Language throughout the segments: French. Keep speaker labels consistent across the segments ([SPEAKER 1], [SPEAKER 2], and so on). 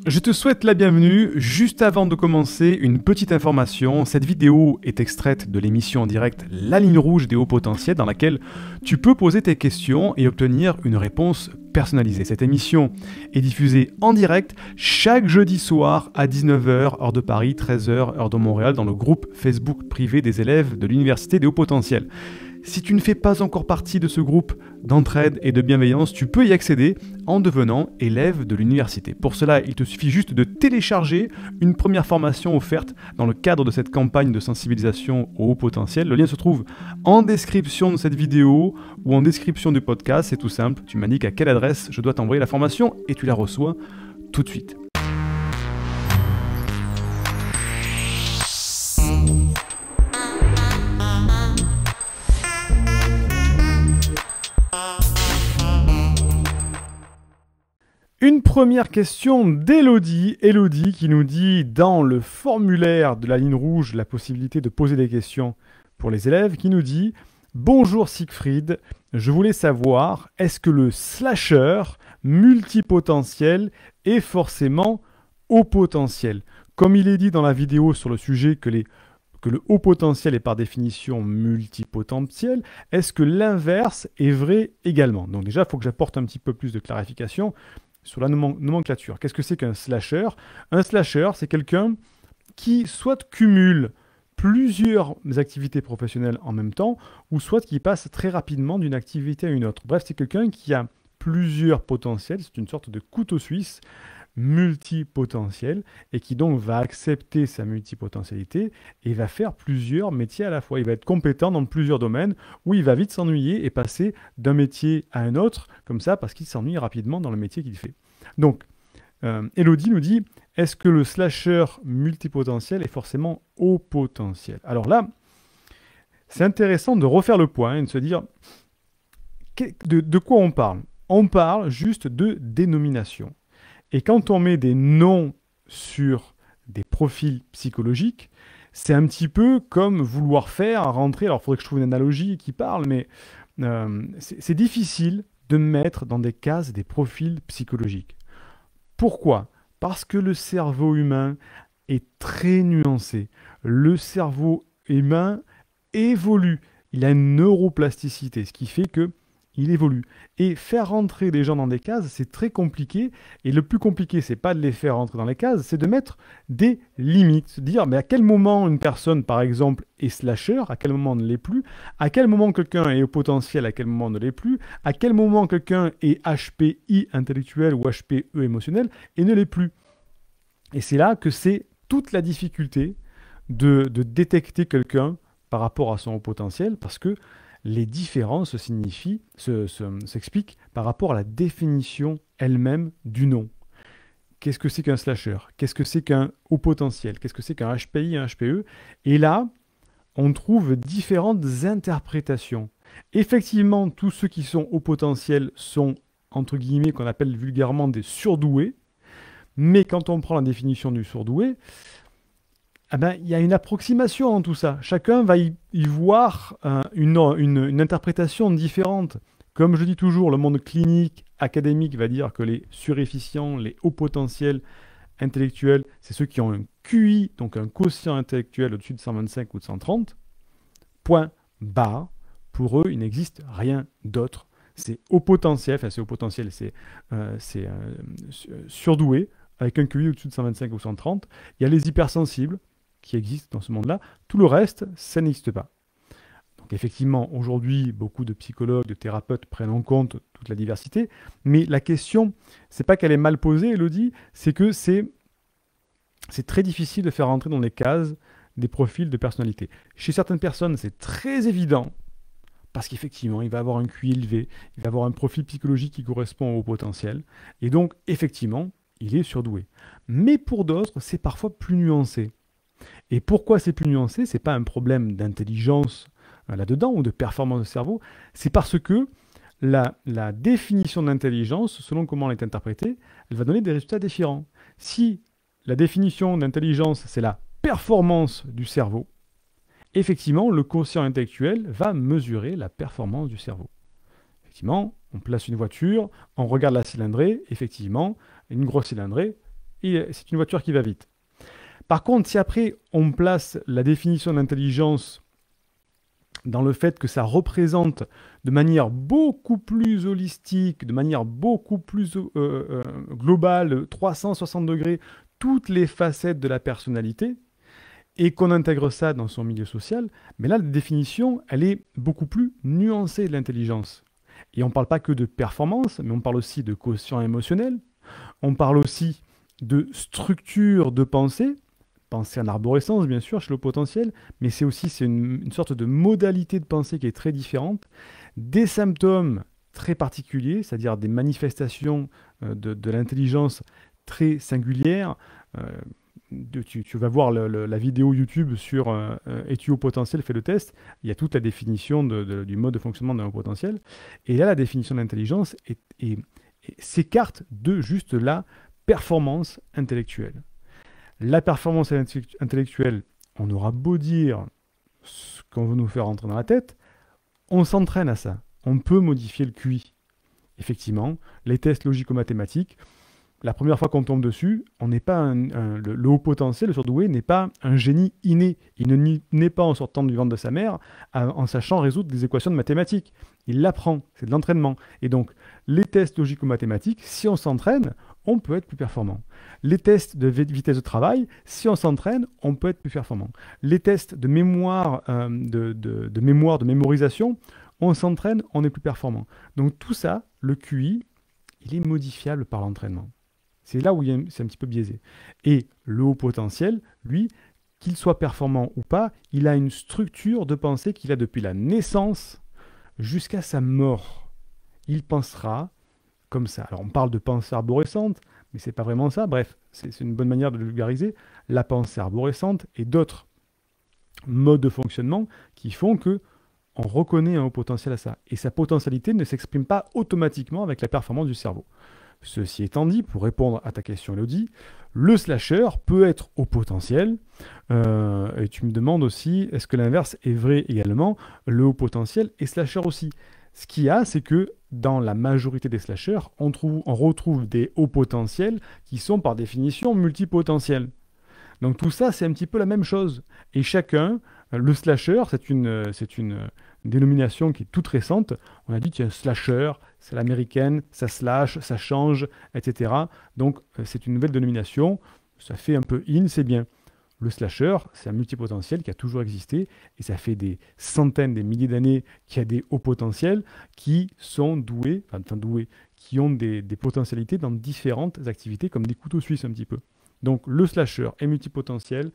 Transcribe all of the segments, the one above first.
[SPEAKER 1] Je te souhaite la bienvenue. Juste avant de commencer, une petite information. Cette vidéo est extraite de l'émission en direct La Ligne Rouge des hauts potentiels dans laquelle tu peux poser tes questions et obtenir une réponse personnalisée. Cette émission est diffusée en direct chaque jeudi soir à 19h, heure de Paris, 13h, heure de Montréal, dans le groupe Facebook privé des élèves de l'Université des hauts potentiels. Si tu ne fais pas encore partie de ce groupe d'entraide et de bienveillance, tu peux y accéder en devenant élève de l'université. Pour cela, il te suffit juste de télécharger une première formation offerte dans le cadre de cette campagne de sensibilisation au haut potentiel. Le lien se trouve en description de cette vidéo ou en description du podcast. C'est tout simple, tu m'indiques à quelle adresse je dois t'envoyer la formation et tu la reçois tout de suite. Une première question d'Elodie. Elodie qui nous dit dans le formulaire de la ligne rouge la possibilité de poser des questions pour les élèves, qui nous dit « Bonjour Siegfried, je voulais savoir, est-ce que le slasher multipotentiel est forcément haut potentiel ?» Comme il est dit dans la vidéo sur le sujet que le haut potentiel est par définition multipotentiel, est-ce que l'inverse est vrai également? Donc déjà, il faut que j'apporte un petit peu plus de clarification sur la nomenclature. Qu'est-ce que c'est qu'un slasher? Un slasher, c'est quelqu'un qui soit cumule plusieurs activités professionnelles en même temps, ou soit qui passe très rapidement d'une activité à une autre. Bref, c'est quelqu'un qui a plusieurs potentiels, c'est une sorte de couteau suisse multipotentiel, et qui donc va accepter sa multipotentialité et va faire plusieurs métiers à la fois. Il va être compétent dans plusieurs domaines où il va vite s'ennuyer et passer d'un métier à un autre, comme ça, parce qu'il s'ennuie rapidement dans le métier qu'il fait. Donc, Elodie nous dit, est-ce que le slasher multipotentiel est forcément haut potentiel? Alors là, c'est intéressant de refaire le point et de se dire, de quoi on parle? On parle juste de dénomination. Et quand on met des noms sur des profils psychologiques, c'est un petit peu comme vouloir faire rentrer, alors il faudrait que je trouve une analogie qui parle, mais c'est difficile de mettre dans des cases des profils psychologiques. Pourquoi? Parce que le cerveau humain est très nuancé. Le cerveau humain évolue. Il a une neuroplasticité, ce qui fait que il évolue. Et faire rentrer des gens dans des cases, c'est très compliqué. Et le plus compliqué, c'est pas de les faire rentrer dans les cases, c'est de mettre des limites. Se dire, mais à quel moment une personne, par exemple, est slasher, à quel moment ne l'est plus, à quel moment quelqu'un est au potentiel, à quel moment ne l'est plus, à quel moment quelqu'un est HPI intellectuel ou HPE émotionnel et ne l'est plus. Et c'est là que c'est toute la difficulté de détecter quelqu'un par rapport à son haut potentiel, parce que les différences s'expliquent par rapport à la définition elle-même du nom. Qu'est-ce que c'est qu'un slasher? Qu'est-ce que c'est qu'un haut potentiel? Qu'est-ce que c'est qu'un HPI, un HPE? Et là, on trouve différentes interprétations. Effectivement, tous ceux qui sont haut potentiel sont, entre guillemets, qu'on appelle vulgairement des surdoués. Mais quand on prend la définition du surdoué, il y a une approximation en tout ça. Chacun va y voir une interprétation différente. Comme je dis toujours, le monde clinique, académique va dire que les surefficients, les hauts potentiels intellectuels, c'est ceux qui ont un QI, donc un quotient intellectuel au-dessus de 125 ou de 130. Point barre. Pour eux, il n'existe rien d'autre. C'est haut potentiel, c'est surdoué, avec un QI au-dessus de 125 ou 130. Il y a les hypersensibles, qui existent dans ce monde-là. Tout le reste, ça n'existe pas. Donc effectivement, aujourd'hui, beaucoup de psychologues, de thérapeutes prennent en compte toute la diversité, mais la question, c'est pas qu'elle est mal posée, Elodie, c'est que c'est très difficile de faire entrer dans les cases des profils de personnalité. Chez certaines personnes, c'est très évident, parce qu'effectivement, il va avoir un QI élevé, il va avoir un profil psychologique qui correspond au potentiel, et donc, effectivement, il est surdoué. Mais pour d'autres, c'est parfois plus nuancé. Et pourquoi c'est plus nuancé? Ce n'est pas un problème d'intelligence là-dedans ou de performance de cerveau, c'est parce que la définition d'intelligence, selon comment elle est interprétée, elle va donner des résultats différents. Si la définition d'intelligence, c'est la performance du cerveau, effectivement, le quotient intellectuel va mesurer la performance du cerveau. Effectivement, on place une voiture, on regarde la cylindrée, effectivement, une grosse cylindrée, et c'est une voiture qui va vite. Par contre, si après on place la définition d'intelligence dans le fait que ça représente de manière beaucoup plus holistique, de manière beaucoup plus globale, 360 degrés, toutes les facettes de la personnalité, et qu'on intègre ça dans son milieu social, mais là, la définition, elle est beaucoup plus nuancée de l'intelligence. Et on ne parle pas que de performance, mais on parle aussi de quotient émotionnel, on parle aussi de structure de pensée, pensée en arborescence, bien sûr, chez le potentiel, mais c'est une sorte de modalité de pensée qui est très différente, des symptômes très particuliers, c'est-à-dire des manifestations de l'intelligence très singulières. Tu vas voir la vidéo YouTube sur es-tu haut potentiel, fais le test. Il y a toute la définition du mode de fonctionnement d'un haut potentiel. Et là, la définition d'intelligence s'écarte de juste la performance intellectuelle. La performance intellectuelle, on aura beau dire ce qu'on veut nous faire rentrer dans la tête, on s'entraîne à ça. On peut modifier le QI. Effectivement, les tests logico-mathématiques, la première fois qu'on tombe dessus, on n'est pas le haut potentiel, le surdoué, n'est pas un génie inné. Il ne naît pas en sortant du ventre de sa mère en sachant résoudre des équations de mathématiques. Il l'apprend, c'est de l'entraînement. Et donc, les tests logico-mathématiques, si on s'entraîne, on peut être plus performant. Les tests de vitesse de travail, si on s'entraîne, on peut être plus performant. Les tests de mémoire, de mémorisation, on s'entraîne, on est plus performant. Donc tout ça, le QI, il est modifiable par l'entraînement. C'est là où c'est un petit peu biaisé. Et le haut potentiel, lui, qu'il soit performant ou pas, il a une structure de pensée qu'il a depuis la naissance jusqu'à sa mort. Il pensera comme ça. Alors on parle de pensée arborescente, mais c'est pas vraiment ça. Bref, c'est une bonne manière de le vulgariser. La pensée arborescente et d'autres modes de fonctionnement qui font que on reconnaît un haut potentiel à ça. Et sa potentialité ne s'exprime pas automatiquement avec la performance du cerveau. Ceci étant dit, pour répondre à ta question, Elodie, le slasher peut être au potentiel. Et tu me demandes aussi, est-ce que l'inverse est vrai également? Le haut potentiel est slasher aussi. Ce qu'il y a, c'est que dans la majorité des slashers, on retrouve des hauts potentiels qui sont par définition multipotentiels. Donc tout ça, c'est un petit peu la même chose. Et chacun, le slasher, c'est une dénomination qui est toute récente. On a dit qu'il y a un slasher, c'est l'américaine, ça slash, ça change, etc. Donc c'est une nouvelle dénomination, ça fait un peu in, c'est bien. Le slasher, c'est un multipotentiel qui a toujours existé et ça fait des centaines, des milliers d'années qu'il y a des hauts potentiels qui sont doués, qui ont des potentialités dans différentes activités comme des couteaux suisses un petit peu. Donc le slasher est multipotentiel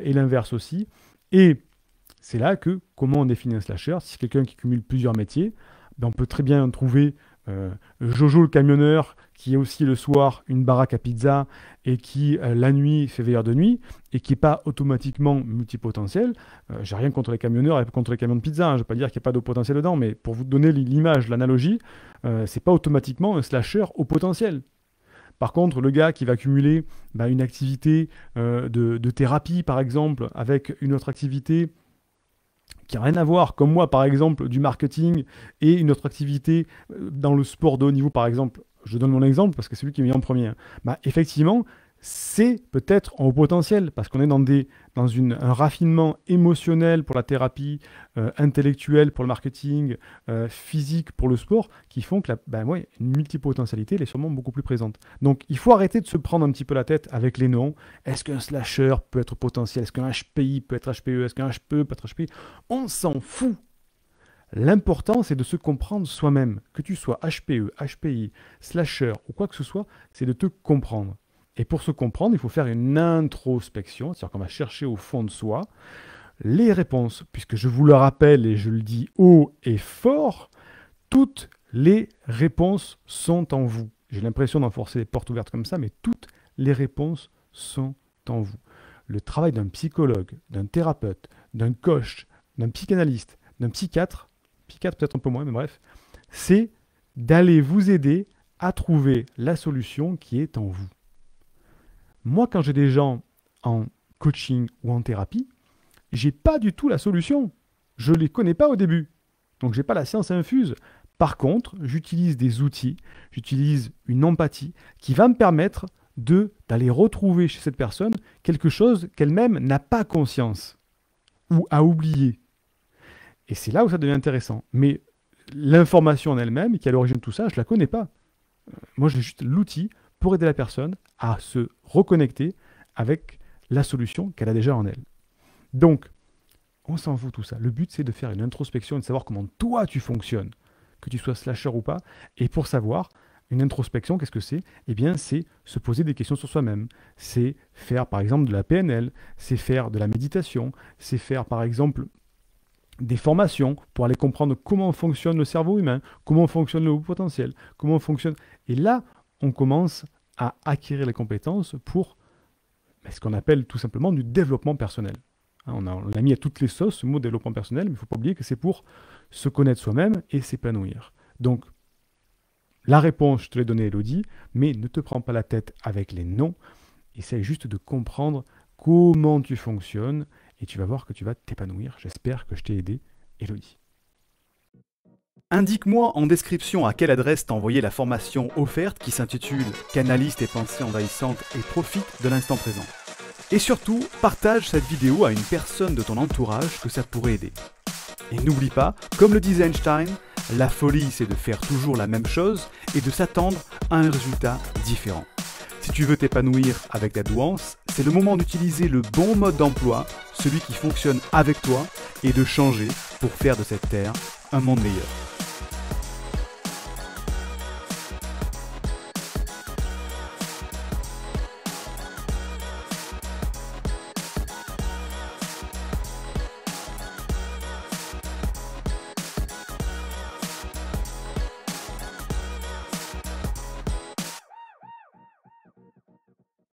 [SPEAKER 1] et l'inverse aussi. Et c'est là que, comment on définit un slasher? Si c'est quelqu'un qui cumule plusieurs métiers, ben on peut très bien trouver Jojo le camionneur, qui est aussi le soir une baraque à pizza et qui la nuit fait veilleur de nuit et qui n'est pas automatiquement multipotentiel. J'ai rien contre les camionneurs et contre les camions de pizza, hein. Je ne veux pas dire qu'il n'y a pas de potentiel dedans, mais pour vous donner l'image, l'analogie, c'est pas automatiquement un slasher au potentiel. Par contre, le gars qui va cumuler une activité de thérapie, par exemple, avec une autre activité qui n'a rien à voir, comme moi, par exemple, du marketing et une autre activité dans le sport de haut niveau, par exemple, je donne mon exemple parce que c'est lui qui est mis en premier, hein. Effectivement, c'est peut-être en haut potentiel parce qu'on est dans un raffinement émotionnel pour la thérapie, intellectuel pour le marketing, physique pour le sport, qui font que une multipotentialité elle est sûrement beaucoup plus présente. Donc il faut arrêter de se prendre un petit peu la tête avec les noms. Est-ce qu'un slasher peut être potentiel? Est-ce qu'un HPI peut être HPE? Est-ce qu'un HPE peut être HPI? On s'en fout. L'important, c'est de se comprendre soi-même. Que tu sois HPE, HPI, slasher ou quoi que ce soit, c'est de te comprendre. Et pour se comprendre, il faut faire une introspection, c'est-à-dire qu'on va chercher au fond de soi les réponses, puisque je vous le rappelle et je le dis haut et fort, toutes les réponses sont en vous. J'ai l'impression d'enforcer les portes ouvertes comme ça, mais toutes les réponses sont en vous. Le travail d'un psychologue, d'un thérapeute, d'un coach, d'un psychanalyste, d'un psychiatre peut-être un peu moins, mais bref, c'est d'aller vous aider à trouver la solution qui est en vous. Moi, quand j'ai des gens en coaching ou en thérapie, j'ai pas du tout la solution. Je les connais pas au début. Donc, j'ai pas la science infuse. Par contre, j'utilise des outils, j'utilise une empathie qui va me permettre d'aller retrouver chez cette personne quelque chose qu'elle-même n'a pas conscience ou a oublié. Et c'est là où ça devient intéressant. Mais l'information en elle-même, qui est à l'origine de tout ça, je ne la connais pas. Moi, j'ai juste l'outil pour aider la personne à se reconnecter avec la solution qu'elle a déjà en elle. Donc, on s'en fout tout ça. Le but, c'est de faire une introspection et de savoir comment toi tu fonctionnes, que tu sois slasher ou pas. Et pour savoir, une introspection, qu'est-ce que c'est? Eh bien, c'est se poser des questions sur soi-même. C'est faire, par exemple, de la PNL, c'est faire de la méditation, c'est faire, par exemple, des formations pour aller comprendre comment fonctionne le cerveau humain, comment fonctionne le haut potentiel, comment fonctionne... Et là, on commence à acquérir les compétences pour ce qu'on appelle tout simplement du développement personnel. On a mis à toutes les sauces ce mot développement personnel, mais il ne faut pas oublier que c'est pour se connaître soi-même et s'épanouir. Donc, la réponse, je te l'ai donnée, Elodie, mais ne te prends pas la tête avec les noms. Essaye juste de comprendre comment tu fonctionnes et tu vas voir que tu vas t'épanouir. J'espère que je t'ai aidé, Elodie.
[SPEAKER 2] Indique-moi en description à quelle adresse t'as envoyé la formation offerte qui s'intitule « Canalise tes pensées envahissantes et profite de l'instant présent ». Et surtout, partage cette vidéo à une personne de ton entourage que ça pourrait aider. Et n'oublie pas, comme le disait Einstein, la folie c'est de faire toujours la même chose et de s'attendre à un résultat différent. Si tu veux t'épanouir avec la douance, c'est le moment d'utiliser le bon mode d'emploi, celui qui fonctionne avec toi, et de changer pour faire de cette terre un monde meilleur.